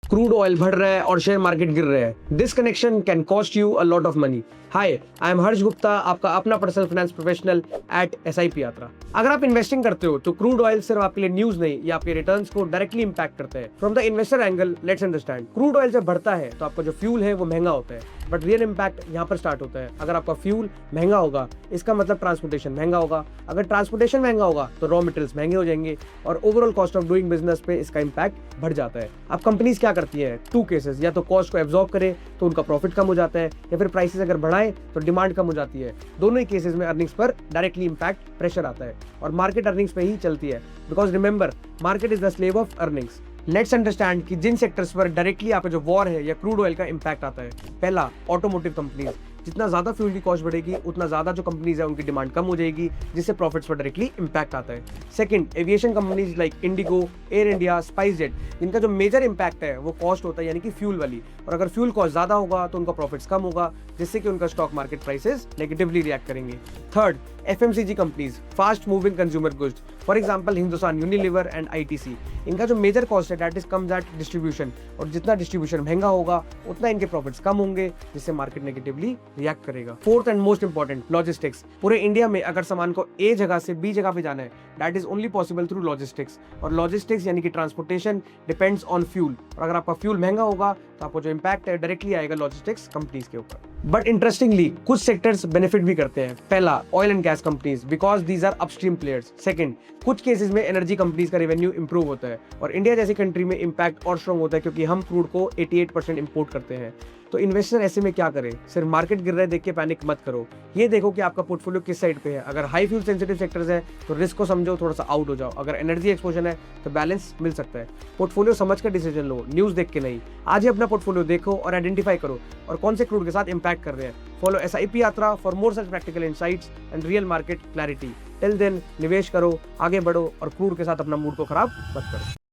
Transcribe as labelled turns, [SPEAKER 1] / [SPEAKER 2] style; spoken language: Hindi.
[SPEAKER 1] क्रूड ऑयल बढ़ रहा है और शेयर मार्केट गिर रहा है। This connection can cost you a lot of money. Hi, I am Harsh Gupta, आपका अपना personal finance professional at SIP Yatra. अगर आप इन्वेस्टिंग करते हो तो क्रूड ऑयल सिर्फ आपके लिए न्यूज नहीं, ये आपके रिटर्न्स को डायरेक्टली इंपैक्ट करता है। From the investor angle, let's understand. Crude oil जब बढ़ता है तो आपका जो फ्यूल है वो महंगा होता है, बट रियल इंपैक्ट यहाँ पर स्टार्ट होता है। अगर आपका फ्यूल महंगा होगा, इसका मतलब ट्रांसपोर्टेशन महंगा होगा। अगर ट्रांसपोर्टेशन महंगा होगा तो रॉ मटेरियल्स महंगे हो जाएंगे और overall cost of doing business पे इसका इंपैक्ट बढ़ जाता है। अब कंपनीज क्या करती है? टू केसेस, या तो कॉस्ट को एब्जॉर्ब करे तो उनका प्रॉफिट कम हो जाता है, या फिर प्राइसेस अगर बढ़ाएं तो डिमांड कम हो जाती है। दोनों ही केसेस में अर्निंग्स पर डायरेक्टली इंपैक्ट प्रेशर आता है और मार्केट अर्निंग्स पे ही चलती है। Because remember, market is the slave of earnings. Let's understand कि जिन सेक्टर्स पर डायरेक्टली आपका जो वॉर है या क्रूड ऑयल का इंपैक्ट आता है। पहला, ऑटोमोटिव कंपनीज। जितना ज्यादा फ्यूल की कॉस्ट बढ़ेगी उतना ज्यादा जो कंपनीज है उनकी डिमांड कम हो जाएगी, जिससे प्रॉफिट्स पर डायरेक्टली इंपैक्ट आता है। Second, aviation companies like Indigo, air India, SpiceJet, जिनका जो मेजर इंपैक्ट है वो कॉस्ट होता है, यानी कि फ्यूल वाली। और अगर फ्यूल कॉस्ट ज्यादा होगा तो उनका प्रॉफिट्स कम होगा, जिससे कि उनका stock market prices negatively react करेंगे। Third, FMCG companies, fast moving consumer goods, for example Hindustan Unilever and ITC। इनका जो मेजर कॉस्ट है that is comes at distribution, और जितना डिस्ट्रीब्यूशन महंगा होगा उतना इनके प्रॉफिट्स कम होंगे, जिससे मार्केट नेगेटिवली रिएक्ट करेगा। Fourth and most important, logistics. पूरे इंडिया में अगर सामान को A जगह से B जगह पे जाना है that is only possible through logistics, और लॉजिस्टिक्स यानी कि ट्रांसपोर्टेशन डिपेंड्स ऑन फ्यूल। और अगर आपका फ्यूल महंगा होगा तो आपको जो इंपैक्ट है डायरेक्टली आएगा लॉजिस्टिक्स कंपनीज के ऊपर। बट इंटरेस्टिंगली कुछ सेक्टर्स बेनिफिट भी करते हैं। पहला, oil and gas companies, because these are upstream players. Second, कुछ केसेस में एनर्जी कंपनीज का रेवेन्यू इंप्रूव होता है, और इंडिया जैसी कंट्री में इंपैक्ट और स्ट्रॉन्ग होता है क्योंकि हम क्रूड को 88% इंपोर्ट करते हैं। तो इन्वेस्टर ऐसे में क्या करे? सिर्फ मार्केट गिर रहा है देख के पैनिक मत करो, ये देखो कि आपका पोर्टफोलियो किस साइड पे है। अगर हाई फ्यूल सेंसिटिव सेक्टर्स है तो रिस्क को समझो, थोड़ा सा आउट हो जाओ। अगर एनर्जी एक्सपोजर है तो बैलेंस मिल सकता है। पोर्टफोलियो समझ कर डिसीजन लो, न्यूज देख के नहीं। आज ही अपना पोर्टफोलियो देखो और आइडेंटिफाई करो और कौन से क्रूड के साथ इंपैक्ट कर रहे हैं। Follow SIP Yatra for more such practical insights and real market clarity. Till then, निवेश करो, आगे बढ़ो और क्रूड के साथ अपना मूड को खराब मत करो।